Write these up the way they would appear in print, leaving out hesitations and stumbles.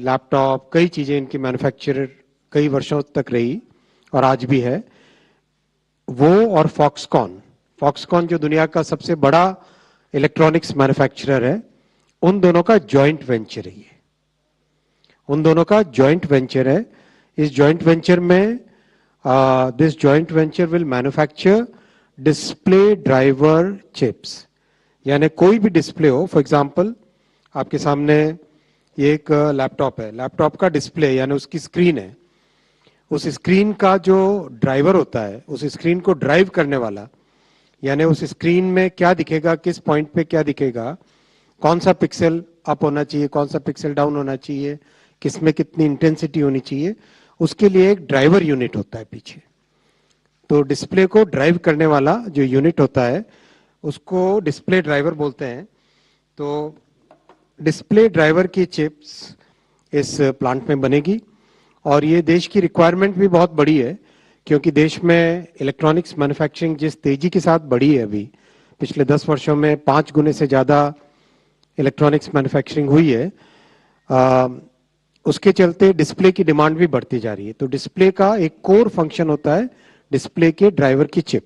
Laptop, कई चीज़ें इनकी मैन्युफैक्चरर कई वर्षों तक रही और आज भी है। वो और फॉक्सकॉन जो दुनिया का सबसे बड़ा इलेक्ट्रॉनिक्स मैन्युफैक्चरर है, उन दोनों का जॉइंट वेंचर है ये। उन दोनों का जॉइंट वेंचर है। इस जॉइंट वेंचर में this joint venture will manufacture display driver chips, यानी कोई भी डिस्प्ले हो। फॉर एग्जांपल आपके सामने ये एक लैपटॉप है, लैपटॉप का डिस्प्ले यानी उसकी स्क्रीन है। उस स्क्रीन का जो ड्राइवर होता है, उस स्क्रीन को ड्राइव करने वाला, यानी उस स्क्रीन में क्या दिखेगा, किस पॉइंट पे क्या दिखेगा, कौन सा पिक्सल अप होना चाहिए, कौन सा पिक्सल डाउन होना चाहिए, किसमें कितनी इंटेंसिटी होनी चाहिए, उसके लिए एक ड्राइवर यूनिट होता है पीछे। तो डिस्प्ले को ड्राइव करने वाला जो यूनिट होता है उसको डिस्प्ले ड्राइवर बोलते हैं। तो डिस्प्ले ड्राइवर की चिप्स इस प्लांट में बनेगी और ये देश की रिक्वायरमेंट भी बहुत बड़ी है, क्योंकि देश में इलेक्ट्रॉनिक्स मैन्युफैक्चरिंग जिस तेजी के साथ बढ़ी है अभी पिछले 10 वर्षों में 5 गुने से ज़्यादा इलेक्ट्रॉनिक्स मैन्युफैक्चरिंग हुई है, उसके चलते डिस्प्ले की डिमांड भी बढ़ती जा रही है। तो डिस्प्ले का एक कोर फंक्शन होता है डिस्प्ले के ड्राइवर की chip.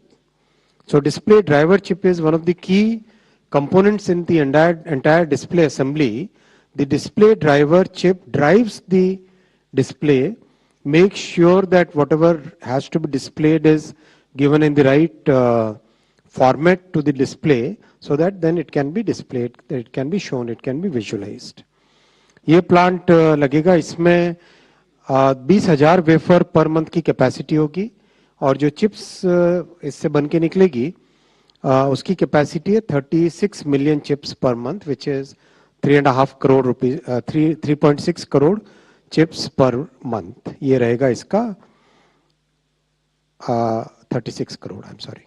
So display driver chip is one of the key components in the entire display assembly. The display driver chip drives the display, makes sure that whatever has to be displayed is given in the right format to the display, so that then it can be displayed, it can be shown, it can be visualized. ये plant लगेगा, इसमें 20,000 wafer per month की capacity होगी और जो chips इससे बन के निकलेगी उसकी कैपेसिटी है 36 million chips per month, which is 3.5 crore rupees, 3.6 crore chips per month. ये रहेगा इसका 36 crore, I am sorry,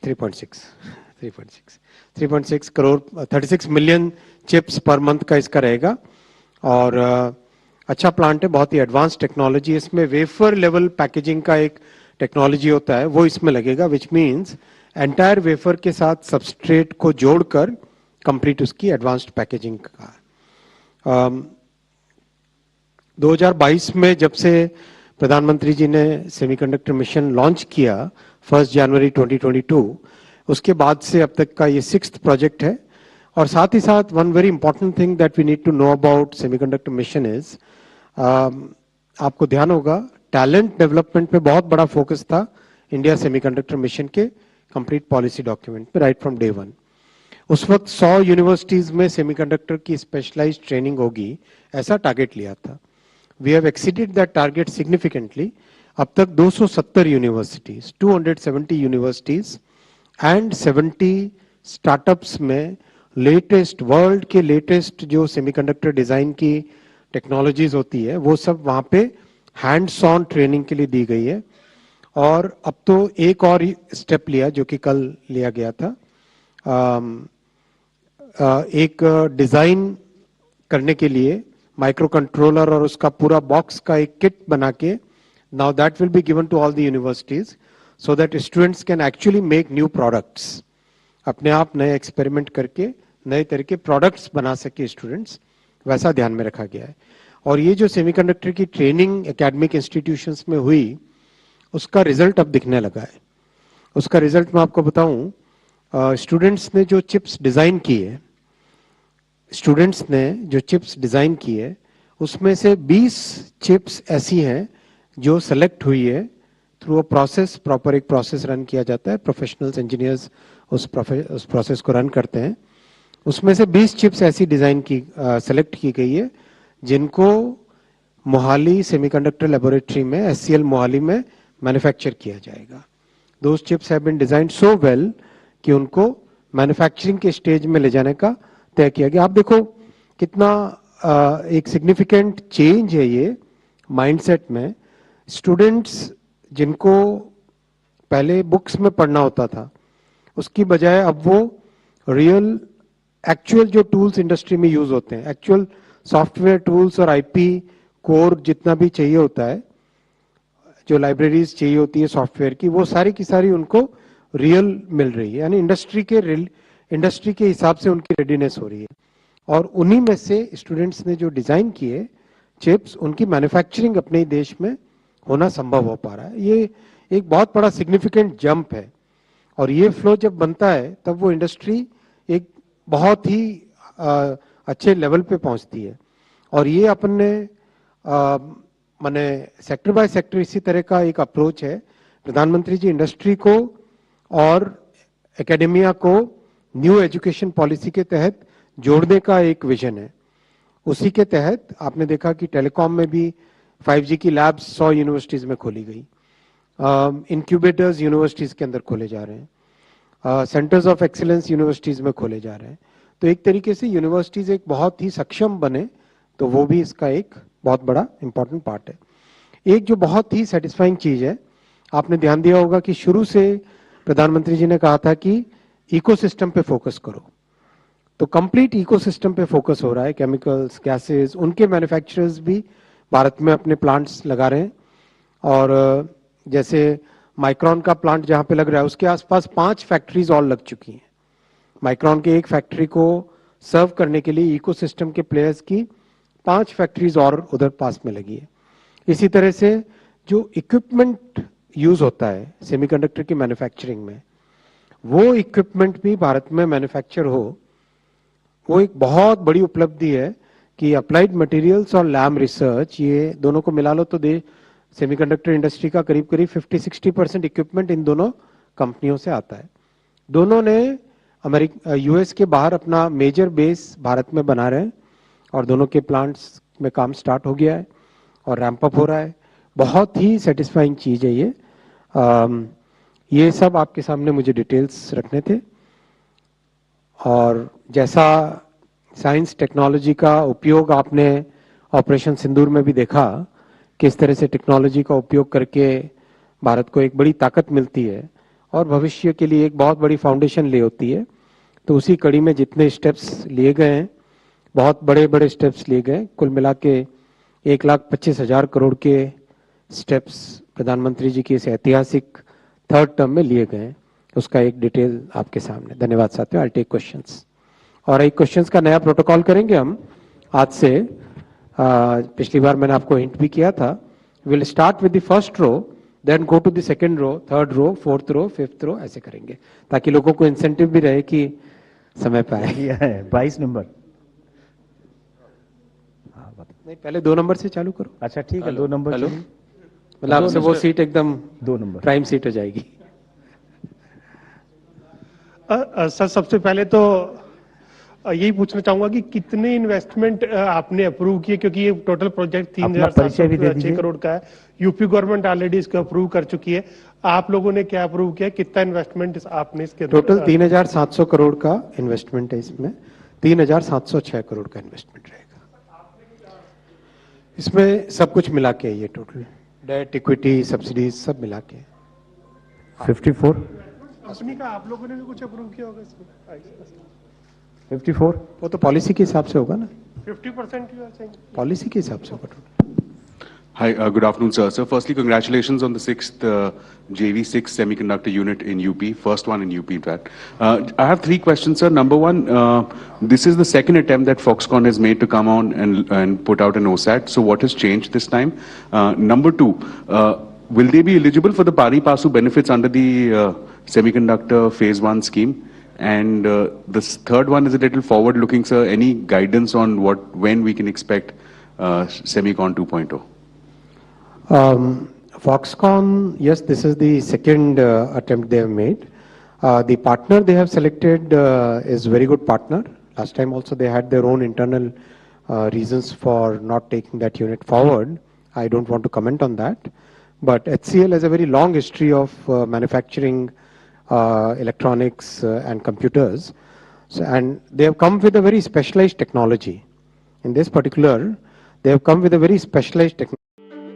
3.6 crore, 36 million chips per month का इसका रहेगा। और अच्छा प्लांट है, बहुत ही एडवांस टेक्नोलॉजी। इसमें वेफर लेवल पैकेजिंग का एक टेक्नोलॉजी होता है, वो इसमें लगेगा, विच मीन्स एंटायर वेफर के साथ सबस्ट्रेट को जोड़कर कंप्लीट उसकी एडवांस्ड पैकेजिंग का। 2022 में जब से प्रधानमंत्री जी ने सेमीकंडक्टर मिशन लॉन्च किया 1 जनवरी 2022, उसके बाद से अब तक का ये 6th प्रोजेक्ट है। और साथ ही साथ one very important thing that we need to know about semiconductor mission is, आपको ध्यान होगा टैलेंट डेवलपमेंट पे बहुत बड़ा फोकस था इंडिया सेमीकंडक्टर मिशन के कंप्लीट पॉलिसी डॉक्यूमेंट पे राइट फ्रॉम डे वन। उस वक्त 100 यूनिवर्सिटीज में सेमीकंडक्टर की स्पेशलाइज्ड ट्रेनिंग होगी, ऐसा टारगेट लिया था। We have exceeded that target significantly. अब तक 270 यूनिवर्सिटीज, 270 यूनिवर्सिटीज एंड 70 स्टार्टअप्स में लेटेस्ट, वर्ल्ड के लेटेस्ट जो सेमीकंडक्टर डिजाइन की टेक्नोलॉजीज होती है वो सब वहां पे हैंड्स ऑन ट्रेनिंग के लिए दी गई है। और अब तो एक और स्टेप लिया जो कि कल लिया गया था, एक डिजाइन करने के लिए माइक्रो कंट्रोलर और उसका पूरा बॉक्स का एक किट बना के, now that will be given to all the universities so that students can actually make new products, अपने आप नए एक्सपेरिमेंट करके नए तरह के प्रोडक्ट्स बना सके स्टूडेंट्स, वैसा ध्यान में रखा गया है। और ये जो सेमीकंडक्टर की ट्रेनिंग एकेडमिक इंस्टीट्यूशंस में हुई उसका रिजल्ट अब दिखने लगा है। उसका रिजल्ट मैं आपको बताऊं, स्टूडेंट्स ने जो चिप्स डिजाइन की है, स्टूडेंट्स ने जो चिप्स डिजाइन की है उसमें से 20 चिप्स ऐसी हैं जो सेलेक्ट हुई है थ्रू अ प्रोसेस, प्रॉपर एक प्रोसेस रन किया जाता है, प्रोफेशनल्स इंजीनियर्स उस प्रोसेस को रन करते हैं। उसमें से 20 चिप्स ऐसी डिजाइन की सेलेक्ट की गई है जिनको मोहाली सेमीकंडक्टर लेबोरेटरी में, एससीएल मोहाली में मैन्युफैक्चर किया जाएगा। Those chips have been designed so well कि उनको मैन्युफैक्चरिंग के स्टेज में ले जाने का तय किया गया। आप देखो कितना एक सिग्निफिकेंट चेंज है ये माइंडसेट में। स्टूडेंट्स जिनको पहले बुक्स में पढ़ना होता था उसकी बजाय अब वो रियल एक्चुअल जो टूल्स इंडस्ट्री में यूज होते हैं, एक्चुअल सॉफ्टवेयर टूल्स और आईपी कोर जितना भी चाहिए होता है, जो लाइब्रेरीज चाहिए होती है सॉफ्टवेयर की, वो सारी की सारी उनको रियल मिल रही है। यानी इंडस्ट्री के हिसाब से उनकी रेडीनेस हो रही है। और उन्हीं में से स्टूडेंट्स ने जो डिजाइन किए चिप्स, उनकी मैन्युफैक्चरिंग अपने देश में होना संभव हो पा रहा है। ये एक बहुत बड़ा सिग्निफिकेंट जंप है, और ये फ्लो जब बनता है तब वो इंडस्ट्री एक बहुत ही अच्छे लेवल पे पहुंचती है। और ये अपन ने माने सेक्टर बाय सेक्टर इसी तरह का एक अप्रोच है। प्रधानमंत्री जी इंडस्ट्री को और एकेडेमिया को न्यू एजुकेशन पॉलिसी के तहत जोड़ने का एक विजन है। उसी के तहत आपने देखा कि टेलीकॉम में भी 5G की लैब्स 100 यूनिवर्सिटीज में खोली गई, इंक्यूबेटर्स यूनिवर्सिटीज के अंदर खोले जा रहे हैं, सेंटर्स ऑफ एक्सीलेंस यूनिवर्सिटीज में खोले जा रहे हैं। तो एक तरीके से यूनिवर्सिटीज एक बहुत ही सक्षम बने, तो वो भी इसका एक बहुत बड़ा इंपॉर्टेंट पार्ट है। एक जो बहुत ही सेटिस्फाइंग चीज है, आपने ध्यान दिया होगा कि शुरू से प्रधानमंत्री जी ने कहा था कि इकोसिस्टम पे फोकस करो, तो कंप्लीट इकोसिस्टम पे फोकस हो रहा है। केमिकल्स, गैसेस, उनके मैन्युफैक्चरर्स भी भारत में अपने प्लांट्स लगा रहे हैं। और जैसे माइक्रॉन का प्लांट जहां पे लग रहा है, उसके आसपास 5 फैक्ट्रीज और लग चुकी हैं। माइक्रॉन के एक फैक्ट्री को सर्व करने के लिए इकोसिस्टम के प्लेयर्स की 5 फैक्ट्रीज और उधर पास में लगी है। इसी तरह से जो इक्विपमेंट यूज होता है सेमीकंडक्टर की मैन्युफैक्चरिंग में, वो इक्विपमेंट भी भारत में मैन्युफैक्चर हो, वो एक बहुत बड़ी उपलब्धि है कि अप्लाइड मटेरियल्स और लैब रिसर्च, ये दोनों को मिला लो तो सेमीकंडक्टर इंडस्ट्री का करीब करीब 50-60% इक्विपमेंट इन दोनों कंपनियों से आता है। दोनों ने यूएस के बाहर अपना मेजर बेस भारत में बना रहे हैं, और दोनों के प्लांट्स में काम स्टार्ट हो गया है और रैंप अप हो रहा है। बहुत ही सेटिस्फाइंग चीज है ये। ये सब आपके सामने मुझे डिटेल्स रखने थे। और जैसा साइंस टेक्नोलॉजी का उपयोग आपने ऑपरेशन सिंदूर में भी देखा, किस तरह से टेक्नोलॉजी का उपयोग करके भारत को एक बड़ी ताकत मिलती है और भविष्य के लिए एक बहुत बड़ी फाउंडेशन ले होती है। तो उसी कड़ी में जितने स्टेप्स लिए गए हैं, बहुत बड़े बड़े स्टेप्स लिए गए, कुल मिला के 1,25,000 करोड़ के स्टेप्स प्रधानमंत्री जी की इस ऐतिहासिक 3rd टर्म में लिए गए हैं। उसका एक डिटेल आपके सामने। धन्यवाद साथियों। I take questions. और एक क्वेश्चंस का नया प्रोटोकॉल करेंगे हम आज से। पिछली बार मैंने आपको हिंट भी किया था। Will start with the first row, then go to the second row, third row, fourth row, fifth row, ऐसे करेंगे ताकि लोगों को इंसेंटिव भी रहे कि समय पे आए। 22 नंबर। नहीं, पहले 2 नंबर से चालू करो। अच्छा ठीक है, 2 नंबर। हेलो, मतलब आपसे वो सीट एकदम 2 नंबर प्राइम सीट हो जाएगी। सर, सबसे पहले तो यही पूछना चाहूंगा कि कितने इन्वेस्टमेंट आपने अप्रूव किए, क्योंकि ये टोटल प्रोजेक्ट 3,706 करोड़ का है। यूपी गवर्नमेंट ऑलरेडी इसको अप्रूव कर चुकी है। आप लोगों ने क्या अप्रूव किया, कितना इन्वेस्टमेंट आपने इसके? टोटल 3,700 करोड़ का इन्वेस्टमेंट है इसमें। 3,706 करोड़ का इन्वेस्टमेंट रहेगा इसमें, सब कुछ मिला के ये टोटल डेट, इक्विटी, सब्सिडीज सब मिला के 54। कंपनी का आप लोगों ने भी कुछ अप्रूव किया होगा इसमें? 54 वो तो पॉलिसी के हिसाब से होगा ना। 50% पॉलिसी के हिसाब से होगा total. Hi, good afternoon, sir. So, firstly, congratulations on the 6th JV6 semiconductor unit in UP, first one in UP, in fact. I have 3 questions, sir. Number one, this is the second attempt that Foxconn has made to come on and put out an OSAT. So, what has changed this time? Number 2, will they be eligible for the pari passu benefits under the semiconductor phase 1 scheme? And the third one is a little forward-looking, sir. Any guidance on when we can expect Semicon 2.0? Foxconn, yes, this is the second attempt they have made. The partner they have selected is very good partner. Last time also they had their own internal reasons for not taking that unit forward. I don't want to comment on that. But HCL has a very long history of manufacturing electronics and computers. So, and they have come with a very specialized technology. In this particular, they have come with a very specialized technology.